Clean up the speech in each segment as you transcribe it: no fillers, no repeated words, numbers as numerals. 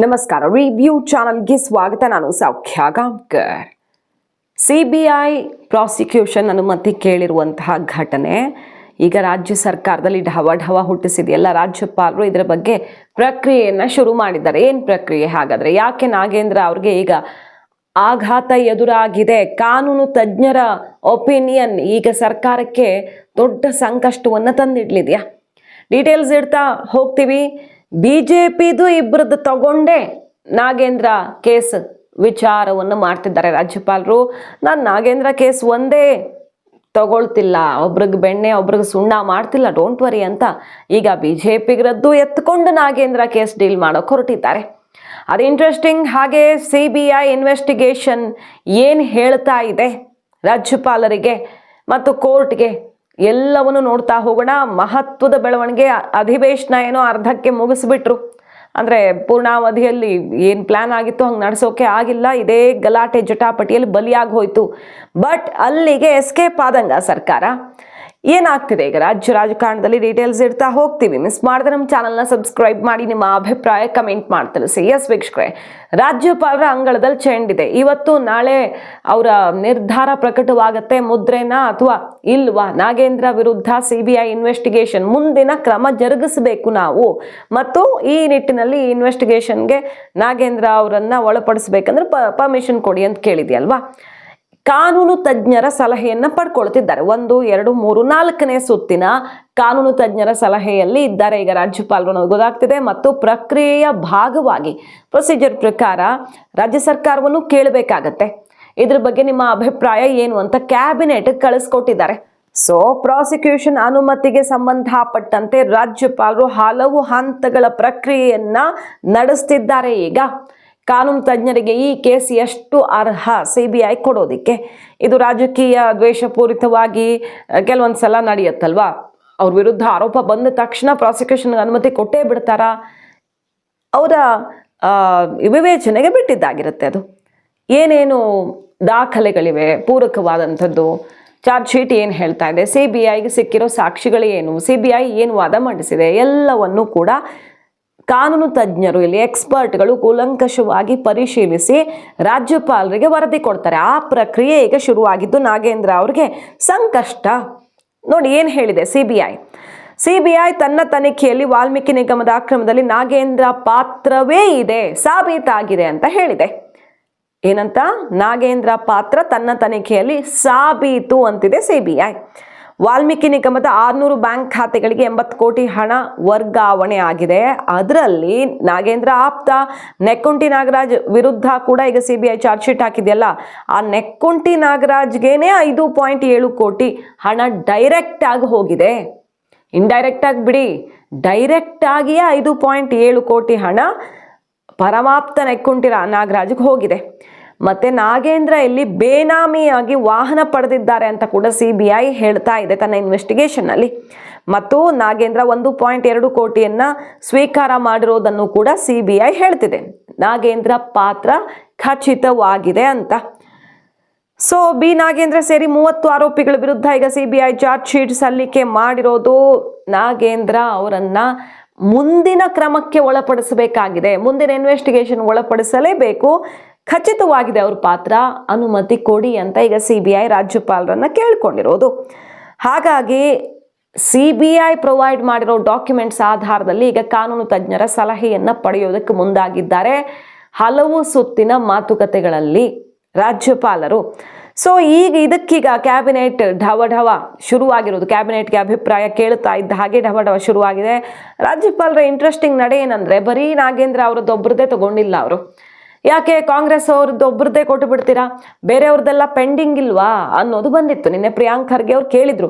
ನಮಸ್ಕಾರ. ರಿವ್ಯೂ ಚಾನಲ್ಗೆ ಸ್ವಾಗತ. ನಾನು ಸೌಖ್ಯ ಗಾಂವ್ಕರ್. CBI ಪ್ರಾಸಿಕ್ಯೂಷನ್ ಅನುಮತಿ ಕೇಳಿರುವಂತಹ ಘಟನೆ ಈಗ ರಾಜ್ಯ ಸರ್ಕಾರದಲ್ಲಿ ಢವ ಹುಟ್ಟಿಸಿದೆಯಲ್ಲ. ರಾಜ್ಯಪಾಲರು ಇದರ ಬಗ್ಗೆ ಪ್ರಕ್ರಿಯೆಯನ್ನು ಶುರು ಮಾಡಿದ್ದಾರೆ. ಏನು ಪ್ರಕ್ರಿಯೆ ಹಾಗಾದರೆ? ಯಾಕೆ ನಾಗೇಂದ್ರ ಅವ್ರಿಗೆ ಈಗ ಆಘಾತ ಎದುರಾಗಿದೆ? ಕಾನೂನು ತಜ್ಞರ ಒಪಿನಿಯನ್ ಈಗ ಸರ್ಕಾರಕ್ಕೆ ದೊಡ್ಡ ಸಂಕಷ್ಟವನ್ನು ತಂದಿಡ್ಲಿದೆಯಾ? ಡೀಟೇಲ್ಸ್ ಇಡ್ತಾ ಹೋಗ್ತೀವಿ. BJPದು ಇಬ್ಬರದ್ದು ತಗೊಂಡೇ ನಾಗೇಂದ್ರ ಕೇಸ್ ವಿಚಾರವನ್ನು ಮಾಡ್ತಿದ್ದಾರೆ ರಾಜ್ಯಪಾಲರು. ನಾನು ನಾಗೇಂದ್ರ ಕೇಸ್ ಒಂದೇ ತಗೊಳ್ತಿಲ್ಲ, ಒಬ್ರಿಗೆ ಬೆಣ್ಣೆ ಒಬ್ರಿಗೆ ಸುಣ್ಣ ಮಾಡ್ತಿಲ್ಲ, ಡೋಂಟ್ ವರಿ ಅಂತ ಈಗ BJPಗರದ್ದು ಎತ್ಕೊಂಡು ನಾಗೇಂದ್ರ ಕೇಸ್ ಡೀಲ್ ಮಾಡೋಕೆ ಹೊರಟಿದ್ದಾರೆ. ಅದು ಇಂಟ್ರೆಸ್ಟಿಂಗ್. ಹಾಗೆ CBI ಇನ್ವೆಸ್ಟಿಗೇಷನ್ ಏನು ಹೇಳ್ತಾ ಇದೆ ರಾಜ್ಯಪಾಲರಿಗೆ ಮತ್ತು ಕೋರ್ಟ್ಗೆ ಎಲ್ಲವನ್ನು ನೋಡ್ತಾ ಹೋಗೋಣ. ಮಹತ್ವದ ಬೆಳವಣಿಗೆ. ಅಧಿವೇಶನ ಏನೋ ಅರ್ಧಕ್ಕೆ ಮುಗಿಸ್ಬಿಟ್ರು, ಅಂದರೆ ಪೂರ್ಣಾವಧಿಯಲ್ಲಿ ಏನು ಪ್ಲ್ಯಾನ್ ಆಗಿತ್ತು ಹಂಗೆ ನಡೆಸೋಕೆ ಆಗಿಲ್ಲ. ಇದೇ ಗಲಾಟೆ ಜಟಾಪಟಿಯಲ್ಲಿ ಬಲಿಯಾಗಿ ಹೋಯಿತು. ಬಟ್ ಅಲ್ಲಿಗೆ ಎಸ್ಕೇಪ್ ಆದಂಗ ಸರ್ಕಾರ. ಏನಾಗ್ತಿದೆ ಈಗ ರಾಜ್ಯ ರಾಜಕಾರಣದಲ್ಲಿ? ಡೀಟೇಲ್ಸ್ ಇಡ್ತಾ ಹೋಗ್ತೀವಿ. ಮಿಸ್ ಮಾಡಿದ್ರೆ ನಮ್ಮ ಚಾನಲ್ನ ಸಬ್ಸ್ಕ್ರೈಬ್ ಮಾಡಿ, ನಿಮ್ಮ ಅಭಿಪ್ರಾಯ ಕಮೆಂಟ್ ಮಾಡಿ ತಿಳಿಸಿ. ಎಸ್ ವೀಕ್ಷಕರೇ, ರಾಜ್ಯಪಾಲರ ಅಂಗಳದಲ್ಲಿ ಚೆಂಡಿದೆ. ಇವತ್ತು ನಾಳೆ ಅವರ ನಿರ್ಧಾರ ಪ್ರಕಟವಾಗತ್ತೆ. ಮುದ್ರೆನಾ ಅಥವಾ ಇಲ್ವಾ? ನಾಗೇಂದ್ರ ವಿರುದ್ಧ CBI ಇನ್ವೆಸ್ಟಿಗೇಷನ್ ಮುಂದಿನ ಕ್ರಮ ಜರುಗಿಸಬೇಕು ನಾವು, ಮತ್ತು ಈ ನಿಟ್ಟಿನಲ್ಲಿ ಇನ್ವೆಸ್ಟಿಗೇಷನ್ಗೆ ನಾಗೇಂದ್ರ ಅವರನ್ನ ಒಳಪಡಿಸ್ಬೇಕಂದ್ರೆ ಪರ್ಮಿಷನ್ ಕೊಡಿ ಅಂತ ಕೇಳಿದೆಯಲ್ವಾ? ಕಾನೂನು ತಜ್ಞರ ಸಲಹೆಯನ್ನು ಪಡ್ಕೊಳ್ತಿದ್ದಾರೆ. 1, 2, 3, 4ನೇ ಸುತ್ತಿನ ಕಾನೂನು ತಜ್ಞರ ಸಲಹೆಯಲ್ಲಿ ಇದ್ದಾರೆ ಈಗ ರಾಜ್ಯಪಾಲರು ಅನ್ನೋದು ಗೊತ್ತಾಗ್ತಿದೆ. ಮತ್ತು ಪ್ರಕ್ರಿಯೆಯ ಭಾಗವಾಗಿ ಪ್ರೊಸೀಜರ್ ಪ್ರಕಾರ ರಾಜ್ಯ ಸರ್ಕಾರವನ್ನು ಕೇಳಬೇಕಾಗತ್ತೆ. ಇದ್ರ ಬಗ್ಗೆ ನಿಮ್ಮ ಅಭಿಪ್ರಾಯ ಏನು ಅಂತ ಕ್ಯಾಬಿನೆಟ್ ಕಳಿಸ್ಕೊಟ್ಟಿದ್ದಾರೆ. ಸೊ ಪ್ರಾಸಿಕ್ಯೂಷನ್ ಅನುಮತಿಗೆ ಸಂಬಂಧಪಟ್ಟಂತೆ ರಾಜ್ಯಪಾಲರು ಹಲವು ಹಂತಗಳ ಪ್ರಕ್ರಿಯೆಯನ್ನ ನಡೆಸ್ತಿದ್ದಾರೆ. ಈಗ ಕಾನೂನು ತಜ್ಞರಿಗೆ ಈ ಕೇಸ್ ಎಷ್ಟು ಅರ್ಹ CBI ಕೊಡೋದಿಕ್ಕೆ? ಇದು ರಾಜಕೀಯ ದ್ವೇಷಪೂರಿತವಾಗಿ ಕೆಲವೊಂದು ಸಲ ನಡೆಯುತ್ತಲ್ವಾ? ಅವ್ರ ವಿರುದ್ಧ ಆರೋಪ ಬಂದ ತಕ್ಷಣ ಪ್ರಾಸಿಕ್ಯೂಷನ್ಗೆ ಅನುಮತಿ ಕೊಟ್ಟೇ ಬಿಡ್ತಾರಾ? ಅವರ ವಿವೇಚನೆಗೆ ಬಿಟ್ಟಿದ್ದಾಗಿರುತ್ತೆ. ಅದು ಏನೇನು ದಾಖಲೆಗಳಿವೆ, ಪೂರಕವಾದಂಥದ್ದು, ಚಾರ್ಜ್ ಶೀಟ್ ಏನು ಹೇಳ್ತಾ ಇದೆ, CBIಗೆ ಸಿಕ್ಕಿರೋ ಸಾಕ್ಷಿಗಳೇನು, CBI ಏನು ವಾದ ಮಂಡಿಸಿದೆ, ಎಲ್ಲವನ್ನು ಕೂಡ ಕಾನೂನು ತಜ್ಞರು, ಇಲ್ಲಿ ಎಕ್ಸ್ಪರ್ಟ್ಗಳು ಕೂಲಂಕಷವಾಗಿ ಪರಿಶೀಲಿಸಿ ರಾಜ್ಯಪಾಲರಿಗೆ ವರದಿ ಕೊಡ್ತಾರೆ. ಆ ಪ್ರಕ್ರಿಯೆ ಈಗ ಶುರುವಾಗಿದ್ದು ನಾಗೇಂದ್ರ ಅವ್ರಿಗೆ ಸಂಕಷ್ಟ. ನೋಡಿ ಏನು ಹೇಳಿದೆ CBI ತನ್ನ ತನಿಖೆಯಲ್ಲಿ ವಾಲ್ಮೀಕಿ ನಿಗಮದ ಅಕ್ರಮದಲ್ಲಿ ನಾಗೇಂದ್ರ ಪಾತ್ರವೇ ಇದೆ, ಸಾಬೀತಾಗಿದೆ ಅಂತ ಹೇಳಿದೆ. ಏನಂತ? ನಾಗೇಂದ್ರ ಪಾತ್ರ ತನ್ನ ತನಿಖೆಯಲ್ಲಿ ಸಾಬೀತು ಅಂತಿದೆ CBI. ವಾಲ್ಮೀಕಿ ನಿಗಮದ 600 ಬ್ಯಾಂಕ್ ಖಾತೆಗಳಿಗೆ 80 ಕೋಟಿ ಹಣ ವರ್ಗಾವಣೆ ಆಗಿದೆ. ಅದರಲ್ಲಿ ನಾಗೇಂದ್ರ ಆಪ್ತ ನೆಕ್ಕುಂಟಿ ನಾಗರಾಜ್ ವಿರುದ್ಧ ಕೂಡ ಈಗ CBI ಚಾರ್ಜ್ ಶೀಟ್ ಹಾಕಿದೆಯಲ್ಲ, ಆ ನೆಕ್ಕುಂಟಿ ನಾಗರಾಜ್ಗೇನೆ 5.7 ಕೋಟಿ ಹಣ ಡೈರೆಕ್ಟ್ ಆಗಿ ಹೋಗಿದೆ. ಇಂಡೈರೆಕ್ಟ್ ಆಗಿ ಬಿಡಿ, ಡೈರೆಕ್ಟ್ ಆಗಿಯೇ 5.7 ಕೋಟಿ ಹಣ ಪರಮಾಪ್ತ ನೆಕ್ಕುಂಟಿ ನಾಗರಾಜ್ಗೆ ಹೋಗಿದೆ. ಮತ್ತೆ ನಾಗೇಂದ್ರ ಇಲ್ಲಿ ಬೇನಾಮಿಯಾಗಿ ವಾಹನ ಪಡೆದಿದ್ದಾರೆ ಅಂತ ಕೂಡ CBI ಹೇಳ್ತಾ ಇದೆ ತನ್ನ ಇನ್ವೆಸ್ಟಿಗೇಷನ್ ಅಲ್ಲಿ. ಮತ್ತು ನಾಗೇಂದ್ರ 1.2 ಕೋಟಿಯನ್ನ ಸ್ವೀಕಾರ ಮಾಡಿರೋದನ್ನು ಕೂಡ CBI ಹೇಳ್ತಿದೆ. ನಾಗೇಂದ್ರ ಪಾತ್ರ ಖಚಿತವಾಗಿದೆ ಅಂತ. ಸೊ ನಾಗೇಂದ್ರ ಸೇರಿ 30 ಆರೋಪಿಗಳ ವಿರುದ್ಧ ಈಗ CBI ಚಾರ್ಜ್ ಶೀಟ್ ಸಲ್ಲಿಕೆ ಮಾಡಿರೋದು. ನಾಗೇಂದ್ರ ಅವರನ್ನ ಮುಂದಿನ ಕ್ರಮಕ್ಕೆ ಒಳಪಡಿಸಬೇಕಾಗಿದೆ, ಮುಂದಿನ ಇನ್ವೆಸ್ಟಿಗೇಷನ್ ಒಳಪಡಿಸಲೇಬೇಕು. ಖಚಿತವಾಗಿದೆ ಅವ್ರ ಪಾತ್ರ, ಅನುಮತಿ ಕೊಡಿ ಅಂತ ಈಗ CBI ರಾಜ್ಯಪಾಲರನ್ನ ಕೇಳ್ಕೊಂಡಿರೋದು. ಹಾಗಾಗಿ CBI ಪ್ರೊವೈಡ್ ಮಾಡಿರೋ ಡಾಕ್ಯುಮೆಂಟ್ಸ್ ಆಧಾರದಲ್ಲಿ ಈಗ ಕಾನೂನು ತಜ್ಞರ ಸಲಹೆಯನ್ನ ಪಡೆಯೋದಕ್ಕೆ ಮುಂದಾಗಿದ್ದಾರೆ ಹಲವು ಸುತ್ತಿನ ಮಾತುಕತೆಗಳಲ್ಲಿ ರಾಜ್ಯಪಾಲರು. ಸೊ ಈಗ ಇದಕ್ಕೀಗ ಕ್ಯಾಬಿನೆಟ್ ಢವ ಶುರುವಾಗಿರೋದು. ಕ್ಯಾಬಿನೆಟ್ಗೆ ಅಭಿಪ್ರಾಯ ಕೇಳ್ತಾ ಇದ್ದ ಹಾಗೆ ಢವ ಶುರುವಾಗಿದೆ. ರಾಜ್ಯಪಾಲರ ಇಂಟ್ರೆಸ್ಟಿಂಗ್ ನಡೆ ಏನಂದ್ರೆ, ಬರೀ ನಾಗೇಂದ್ರ ಅವರದ್ದೊಬ್ಬರದೇ ತಗೊಂಡಿಲ್ಲ ಅವರು. ಯಾಕೆ ಕಾಂಗ್ರೆಸ್ ಅವ್ರದ್ದು ಒಬ್ಬರದ್ದೇ ಕೊಟ್ಟು ಬಿಡ್ತೀರಾ, ಬೇರೆಯವ್ರದ್ದೆಲ್ಲ ಪೆಂಡಿಂಗ್ ಇಲ್ವಾ ಅನ್ನೋದು ಬಂದಿತ್ತು. ನಿನ್ನೆ ಪ್ರಿಯಾಂಕ್ ಖರ್ಗೆ ಅವ್ರು ಕೇಳಿದ್ರು,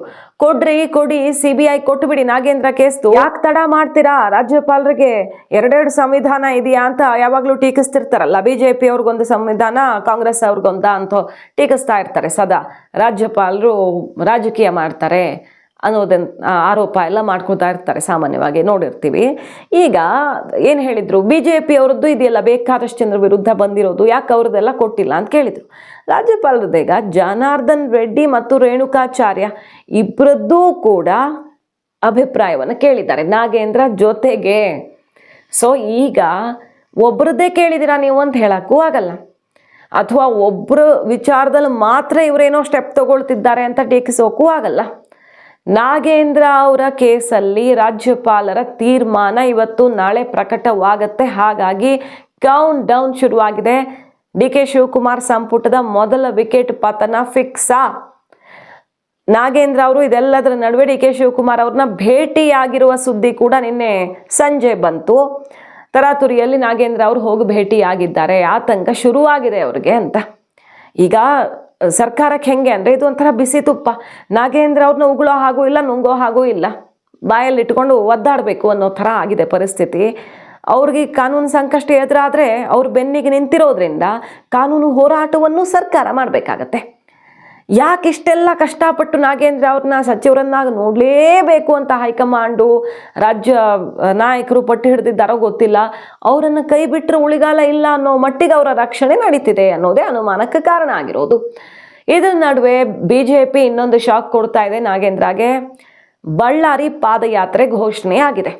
ಕೊಡಿ CBI ಕೊಟ್ಟು ಬಿಡಿ ನಾಗೇಂದ್ರ ಕೇಸ್ದು, ಯಾಕೆ ತಡ ಮಾಡ್ತೀರಾ? ರಾಜ್ಯಪಾಲರಿಗೆ 2 ಸಂವಿಧಾನ ಇದೆಯಾ ಅಂತ ಯಾವಾಗಲೂ ಟೀಕಿಸ್ತಿರ್ತಾರಲ್ಲ. BJP ಅವ್ರಿಗೊಂದು ಸಂವಿಧಾನ, ಕಾಂಗ್ರೆಸ್ ಅವ್ರಿಗೊಂದ ಅಂತ ಟೀಕಿಸ್ತಾ ಇರ್ತಾರೆ ಸದಾ. ರಾಜ್ಯಪಾಲರು ರಾಜಕೀಯ ಮಾಡ್ತಾರೆ ಅನ್ನೋದನ್ನ ಆರೋಪ ಎಲ್ಲ ಮಾಡ್ಕೊತಾ ಇರ್ತಾರೆ, ಸಾಮಾನ್ಯವಾಗಿ ನೋಡಿರ್ತೀವಿ. ಈಗ ಏನು ಹೇಳಿದ್ರು, BJP ಅವರದ್ದು ಇದೆಯಲ್ಲ ಬೇಕಾದಷ್ಟು ಜನರ ವಿರುದ್ಧ ಬಂದಿರೋದು, ಯಾಕೆ ಅವ್ರದ್ದೆಲ್ಲ ಕೊಟ್ಟಿಲ್ಲ ಅಂತ ಕೇಳಿದ್ರು. ರಾಜ್ಯಪಾಲರದೀಗ ಜನಾರ್ದನ್ ರೆಡ್ಡಿ ಮತ್ತು ರೇಣುಕಾಚಾರ್ಯ ಇಬ್ಬರದ್ದೂ ಕೂಡ ಅಭಿಪ್ರಾಯವನ್ನು ಕೇಳಿದ್ದಾರೆ ನಾಗೇಂದ್ರ ಜೊತೆಗೆ. ಸೊ ಈಗ ಒಬ್ರದ್ದೇ ಕೇಳಿದ್ದೀರಾ ನೀವು ಅಂತ ಹೇಳಕ್ಕೂ ಆಗಲ್ಲ. ಅಥವಾ ಒಬ್ಬರ ವಿಚಾರದಲ್ಲಿ ಮಾತ್ರ ಇವರೇನೋ ಸ್ಟೆಪ್ ತಗೊಳ್ತಿದ್ದಾರೆ ಅಂತ ಟೀಕಿಸೋಕ್ಕೂ ಆಗಲ್ಲ. ನಾಗೇಂದ್ರ ಅವರ ಕೇಸಲ್ಲಿ ರಾಜ್ಯಪಾಲರ ತೀರ್ಮಾನ ಇವತ್ತು ನಾಳೆ ಪ್ರಕಟವಾಗುತ್ತೆ. ಹಾಗಾಗಿ ಕೌಂಟ್ ಡೌನ್ ಶುರುವಾಗಿದೆ. ಡಿ.ಕೆ. ಶಿವಕುಮಾರ್ ಸಂಪುಟದ ಮೊದಲ ವಿಕೆಟ್ ಪತನ ಫಿಕ್ಸಾ? ನಾಗೇಂದ್ರ ಅವರು ಇದೆಲ್ಲದರ ನಡುವೆ ಡಿ.ಕೆ. ಶಿವಕುಮಾರ್ ಅವ್ರನ್ನ ಭೇಟಿಯಾಗಿರುವ ಸುದ್ದಿ ಕೂಡ ನಿನ್ನೆ ಸಂಜೆ ಬಂತು. ತರಾತುರಿಯಲ್ಲಿ ನಾಗೇಂದ್ರ ಅವರು ಹೋಗಿ ಭೇಟಿಯಾಗಿದ್ದಾರೆ, ಆತಂಕ ಶುರುವಾಗಿದೆ ಅವ್ರಿಗೆ ಅಂತ. ಈಗ ಸರ್ಕಾರಕ್ಕೆ ಹೆಂಗೆ ಅಂದರೆ ಇದು ಒಂಥರ ಬಿಸಿ ತುಪ್ಪ. ನಾಗೇಂದ್ರ ಅವ್ರನ್ನ ಉಗುಳೋ ಹಾಗೂ ಇಲ್ಲ, ನುಂಗೋ ಹಾಗೂ ಇಲ್ಲ, ಬಾಯಲ್ಲಿ ಇಟ್ಕೊಂಡು ಒದ್ದಾಡಬೇಕು ಅನ್ನೋ ಥರ ಆಗಿದೆ ಪರಿಸ್ಥಿತಿ. ಅವ್ರಿಗೆ ಕಾನೂನು ಸಂಕಷ್ಟ ಎದುರಾದರೆ ಅವ್ರ ಬೆನ್ನಿಗೆ ನಿಂತಿರೋದ್ರಿಂದ ಕಾನೂನು ಹೋರಾಟವನ್ನು ಸರ್ಕಾರ ಮಾಡಬೇಕಾಗತ್ತೆ. ಯಾಕೆ ಇಷ್ಟೆಲ್ಲ ಕಷ್ಟಪಟ್ಟು ನಾಗೇಂದ್ರ ಅವ್ರನ್ನ ಸಚಿವರನ್ನಾಗಿ ನೋಡಲೇಬೇಕು ಅಂತ ಹೈಕಮಾಂಡು ರಾಜ್ಯ ನಾಯಕರು ಪಟ್ಟು ಹಿಡಿದಿದ್ದಾರೋ ಗೊತ್ತಿಲ್ಲ. ಅವರನ್ನು ಕೈ ಬಿಟ್ಟರೆ ಉಳಿಗಾಲ ಇಲ್ಲ ಅನ್ನೋ ಮಟ್ಟಿಗೆ ಅವರ ರಕ್ಷಣೆ ನಡೀತಿದೆ ಅನ್ನೋದೇ ಅನುಮಾನಕ್ಕೆ ಕಾರಣ ಆಗಿರೋದು. ಇದರ ನಡುವೆ BJP ಇನ್ನೊಂದು ಶಾಕ್ ಕೊಡ್ತಾ ಇದೆ ನಾಗೇಂದ್ರಗೆ. ಬಳ್ಳಾರಿ ಪಾದಯಾತ್ರೆ ಘೋಷಣೆ ಆಗಿದೆ.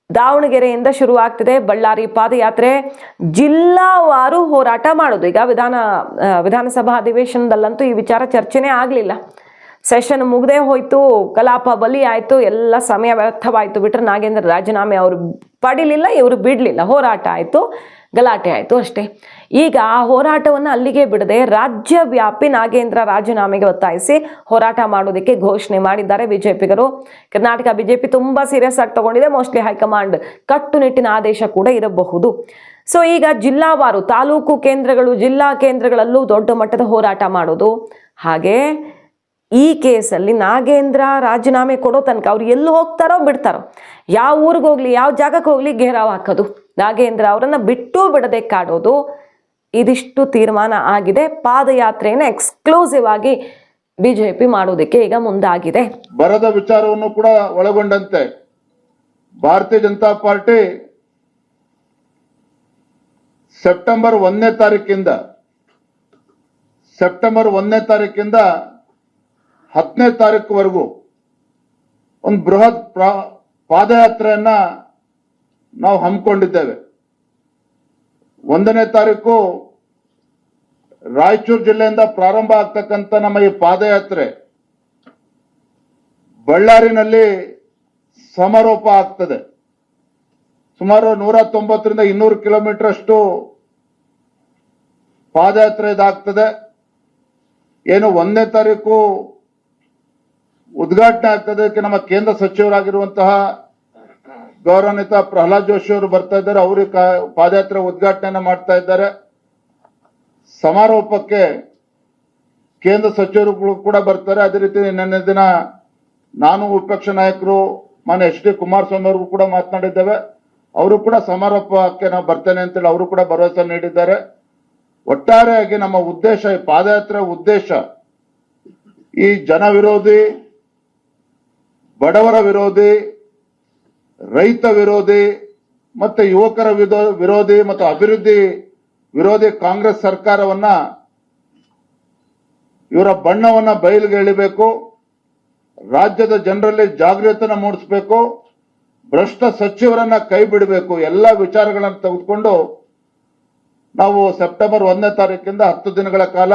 ದಾವಣಗೆರೆಯಿಂದ ಶುರುವಾಗ್ತಿದೆ ಬಳ್ಳಾರಿ ಪಾದಯಾತ್ರೆ. ಜಿಲ್ಲಾವಾರು ಹೋರಾಟ ಮಾಡೋದು. ಈಗ ವಿಧಾನಸಭಾ ಅಧಿವೇಶನದಲ್ಲಂತೂ ಈ ವಿಚಾರ ಚರ್ಚೆನೇ ಆಗಲಿಲ್ಲ. ಸೆಷನ್ ಮುಗ್ದೇ ಹೋಯ್ತು, ಕಲಾಪ ಬಲಿ ಆಯಿತು, ಎಲ್ಲ ಸಮಯ ವ್ಯರ್ಥವಾಯಿತು. ಬಿಟ್ಟರೆ ನಾಗೇಂದ್ರ ರಾಜೀನಾಮೆ ಅವರು ಪಡಿಲಿಲ್ಲ, ಇವರು ಬಿಡಲಿಲ್ಲ. ಹೋರಾಟ ಆಯಿತು, ಗಲಾಟೆ ಆಯಿತು ಅಷ್ಟೇ. ಈಗ ಆ ಹೋರಾಟವನ್ನು ಅಲ್ಲಿಗೆ ಬಿಡದೆ ರಾಜ್ಯವ್ಯಾಪಿ ನಾಗೇಂದ್ರ ರಾಜೀನಾಮೆಗೆ ಒತ್ತಾಯಿಸಿ ಹೋರಾಟ ಮಾಡೋದಕ್ಕೆ ಘೋಷಣೆ ಮಾಡಿದ್ದಾರೆ ಬಿಜೆಪಿಗರು. ಕರ್ನಾಟಕ BJP ತುಂಬ ಸೀರಿಯಸ್ ಆಗಿ ತಗೊಂಡಿದೆ. ಮೋಸ್ಟ್ಲಿ ಹೈಕಮಾಂಡ್ ಕಟ್ಟುನಿಟ್ಟಿನ ಆದೇಶ ಕೂಡ ಇರಬಹುದು. ಸೊ ಈಗ ಜಿಲ್ಲಾವಾರು ತಾಲೂಕು ಕೇಂದ್ರಗಳು, ಜಿಲ್ಲಾ ಕೇಂದ್ರಗಳಲ್ಲೂ ದೊಡ್ಡ ಮಟ್ಟದ ಹೋರಾಟ ಮಾಡೋದು. ಹಾಗೆ ಈ ಕೇಸಲ್ಲಿ ನಾಗೇಂದ್ರ ರಾಜೀನಾಮೆ ಕೊಡೋ ತನಕ ಅವ್ರು ಎಲ್ಲಿ ಹೋಗ್ತಾರೋ ಬಿಡ್ತಾರೋ, ಯಾವ ಊರಿಗೆ ಹೋಗ್ಲಿ, ಯಾವ ಜಾಗಕ್ಕೆ ಹೋಗ್ಲಿ ಘೇರಾವ್ ಹಾಕೋದು, ನಾಗೇಂದ್ರ ಅವರನ್ನ ಬಿಟ್ಟು ಬಿಡದೆ ಕಾಡೋದು, ಇದಿಷ್ಟು ತೀರ್ಮಾನ ಆಗಿದೆ. ಪಾದಯಾತ್ರೆಯನ್ನು ಎಕ್ಸ್ಕ್ಲೂಸಿವ್ ಆಗಿ BJP ಮಾಡೋದಕ್ಕೆ ಈಗ ಮುಂದಾಗಿದೆ. ಬರದ ವಿಚಾರವನ್ನು ಕೂಡ ಒಳಗೊಂಡಂತೆ ಭಾರತೀಯ ಜನತಾ ಪಾರ್ಟಿ ಸೆಪ್ಟೆಂಬರ್ 1ನೇ ತಾರೀಕಿಂದ 10ನೇ ತಾರೀಕುವರೆಗೂ ಒಂದು ಬೃಹತ್ ಪಾದಯಾತ್ರೆಯನ್ನ ನಾವು ಹಮ್ಮಿಕೊಂಡಿದ್ದೇವೆ. 1ನೇ ತಾರೀಕು ರಾಯಚೂರು ಜಿಲ್ಲೆಯಿಂದ ಪ್ರಾರಂಭ ಆಗ್ತಕ್ಕಂಥ ನಮ್ಮ ಈ ಪಾದಯಾತ್ರೆ ಬಳ್ಳಾರಿನಲ್ಲಿ ಸಮಾರೋಪ ಆಗ್ತದೆ. ಸುಮಾರು 190ರಿಂದ 200 ಕಿಲೋಮೀಟರ್ ಅಷ್ಟು ಪಾದಯಾತ್ರೆ ಇದಾಗ್ತದೆ. ಏನು 1ನೇ ತಾರೀಕು ಉದ್ಘಾಟನೆ ಆಗ್ತದೆ. ನಮ್ಮ ಕೇಂದ್ರ ಸಚಿವರಾಗಿರುವಂತಹ ಗೌರವಾನ್ವಿತ ಪ್ರಹ್ಲಾದ್ ಜೋಶಿ ಅವರು ಬರ್ತಾ ಇದ್ದಾರೆ. ಅವರು ಪಾದಯಾತ್ರೆ ಉದ್ಘಾಟನೆ ಮಾಡ್ತಾ ಇದ್ದಾರೆ. ಸಮಾರೋಪಕ್ಕೆ ಕೇಂದ್ರ ಸಚಿವರುಗಳು ಕೂಡ ಬರ್ತಾರೆ. ಅದೇ ರೀತಿ ನಿನ್ನೆ ದಿನ ನಾನು ವಿಪಕ್ಷ ನಾಯಕರು ಮಾನ್ಯ HD ಕುಮಾರಸ್ವಾಮಿ ಅವ್ರಿಗೂ ಕೂಡ ಮಾತನಾಡಿದ್ದೇವೆ. ಅವರು ಕೂಡ ಸಮಾರೋಪಕ್ಕೆ ನಾವು ಬರ್ತೇನೆ ಅಂತೇಳಿ ಅವರು ಕೂಡ ಭರವಸೆ ನೀಡಿದ್ದಾರೆ. ಒಟ್ಟಾರೆಯಾಗಿ ನಮ್ಮ ಉದ್ದೇಶ, ಈ ಪಾದಯಾತ್ರೆ ಉದ್ದೇಶ ಈ ಜನ ವಿರೋಧಿ, ಬಡವರ ವಿರೋಧಿ, ರೈತ ವಿರೋಧಿ ಮತ್ತೆ ಯುವಕರ ವಿರೋಧಿ ಮತ್ತು ಅಭಿವೃದ್ಧಿ ವಿರೋಧಿ ಕಾಂಗ್ರೆಸ್ ಸರ್ಕಾರವನ್ನ, ಇವರ ಬಣ್ಣವನ್ನ ಬಯಲಿಗೆ ಎಳಿಬೇಕು, ರಾಜ್ಯದ ಜನರಲ್ಲಿ ಜಾಗೃತಿಯನ್ನು ಮೂಡಿಸಬೇಕು, ಭ್ರಷ್ಟ ಸಚಿವರನ್ನ ಕೈ ಬಿಡಬೇಕು. ಎಲ್ಲ ವಿಚಾರಗಳನ್ನು ತೆಗೆದುಕೊಂಡು ನಾವು ಸೆಪ್ಟೆಂಬರ್ 1ನೇ ತಾರೀಕಿಂದ 10 ದಿನಗಳ ಕಾಲ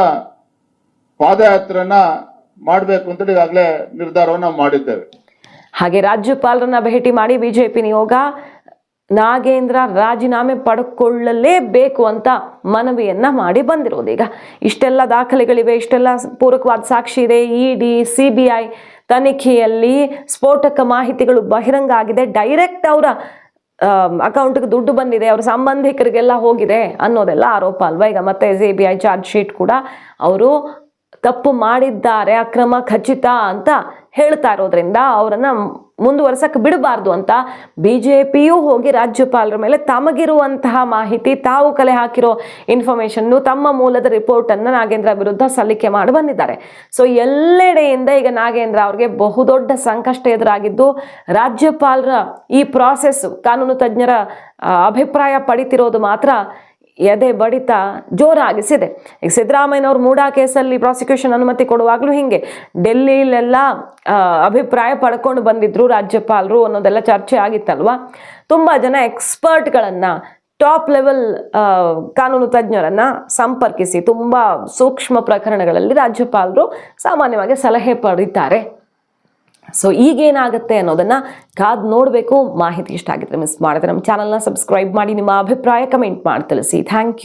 ಪಾದಯಾತ್ರೆಯನ್ನ ಮಾಡಬೇಕು ಅಂತ ಈಗಾಗಲೇ ನಿರ್ಧಾರವನ್ನು ಮಾಡಿದ್ದೇವೆ. ಹಾಗೆ ರಾಜ್ಯಪಾಲರನ್ನ ಭೇಟಿ ಮಾಡಿ BJP ನಿಯೋಗ ನಾಗೇಂದ್ರ ರಾಜೀನಾಮೆ ಪಡ್ಕೊಳ್ಳಲೇಬೇಕು ಅಂತ ಮನವಿಯನ್ನ ಮಾಡಿ ಬಂದಿರೋದು. ಈಗ ಇಷ್ಟೆಲ್ಲ ದಾಖಲೆಗಳಿವೆ, ಇಷ್ಟೆಲ್ಲ ಪೂರಕವಾದ ಸಾಕ್ಷಿ ಇದೆ. ED CBI ತನಿಖೆಯಲ್ಲಿ ಸ್ಫೋಟಕ ಮಾಹಿತಿಗಳು ಬಹಿರಂಗ ಆಗಿದೆ. ಡೈರೆಕ್ಟ್ ಅವರ ಅಕೌಂಟ್ಗೆ ದುಡ್ಡು ಬಂದಿದೆ, ಅವರ ಸಂಬಂಧಿಕರಿಗೆಲ್ಲ ಹೋಗಿದೆ ಅನ್ನೋದೆಲ್ಲ ಆರೋಪ ಅಲ್ವಾ. ಈಗ ಮತ್ತೆ CBI ಚಾರ್ಜ್ ಶೀಟ್ ಕೂಡ ಅವರು ತಪ್ಪು ಮಾಡಿದ್ದಾರೆ, ಅಕ್ರಮ ಖಚಿತ ಅಂತ ಹೇಳ್ತಾ ಇರೋದ್ರಿಂದ ಅವರನ್ನ ಮುಂದುವರ್ಸಕ್ಕೆ ಬಿಡಬಾರ್ದು ಅಂತ BJPಯೂ ಹೋಗಿ ರಾಜ್ಯಪಾಲರ ಮೇಲೆ ತಮಗಿರುವಂತಹ ಮಾಹಿತಿ, ತಾವು ಕಲೆ ಹಾಕಿರೋ ಇನ್ಫಾರ್ಮೇಶನ್ನು, ತಮ್ಮ ಮೂಲದ ರಿಪೋರ್ಟನ್ನು ನಾಗೇಂದ್ರ ವಿರುದ್ಧ ಸಲ್ಲಿಕೆ ಮಾಡಿ ಬಂದಿದ್ದಾರೆ. ಸೊ ಎಲ್ಲೆಡೆಯಿಂದ ಈಗ ನಾಗೇಂದ್ರ ಅವ್ರಿಗೆ ಬಹುದೊಡ್ಡ ಸಂಕಷ್ಟ ಎದುರಾಗಿದ್ದು, ರಾಜ್ಯಪಾಲರ ಈ ಪ್ರಾಸೆಸ್ ಕಾನೂನು ತಜ್ಞರ ಅಭಿಪ್ರಾಯ ಪಡಿತಿರೋದು ಮಾತ್ರ ಎದೆ ಬಡಿತ ಜೋರಾಗಿಸಿದೆ. ಈಗ ಸಿದ್ದರಾಮಯ್ಯನವ್ರು ಮೂಡಾ ಕೇಸಲ್ಲಿ ಪ್ರಾಸಿಕ್ಯೂಷನ್ ಅನುಮತಿ ಕೊಡುವಾಗಲೂ ಹಿಂಗೆ ಡೆಲ್ಲಿಲೆಲ್ಲ ಅಭಿಪ್ರಾಯ ಪಡ್ಕೊಂಡು ಬಂದಿದ್ರು ರಾಜ್ಯಪಾಲರು ಅನ್ನೋದೆಲ್ಲ ಚರ್ಚೆ ಆಗಿತ್ತಲ್ವ. ತುಂಬ ಜನ ಎಕ್ಸ್ಪರ್ಟ್ಗಳನ್ನು ಟಾಪ್ ಲೆವೆಲ್ ಕಾನೂನು ತಜ್ಞರನ್ನ ಸಂಪರ್ಕಿಸಿ ತುಂಬಾ ಸೂಕ್ಷ್ಮ ಪ್ರಕರಣಗಳಲ್ಲಿ ರಾಜ್ಯಪಾಲರು ಸಾಮಾನ್ಯವಾಗಿ ಸಲಹೆ ಪಡೀತಾರೆ. ಸೊ ಈಗೇನಾಗುತ್ತೆ ಅನ್ನೋದನ್ನ ಕಾದ್ ನೋಡಬೇಕು. ಮಾಹಿತಿ ಇಷ್ಟ ಆಗಿದ್ರೆ ಮಿಸ್ ಮಾಡಿದ್ರೆ ನಮ್ಮ ಚಾನಲ್ನ ಸಬ್ಸ್ಕ್ರೈಬ್ ಮಾಡಿ, ನಿಮ್ಮ ಅಭಿಪ್ರಾಯ ಕಮೆಂಟ್ ಮಾಡಿ ತಿಳಿಸಿ. Thank you.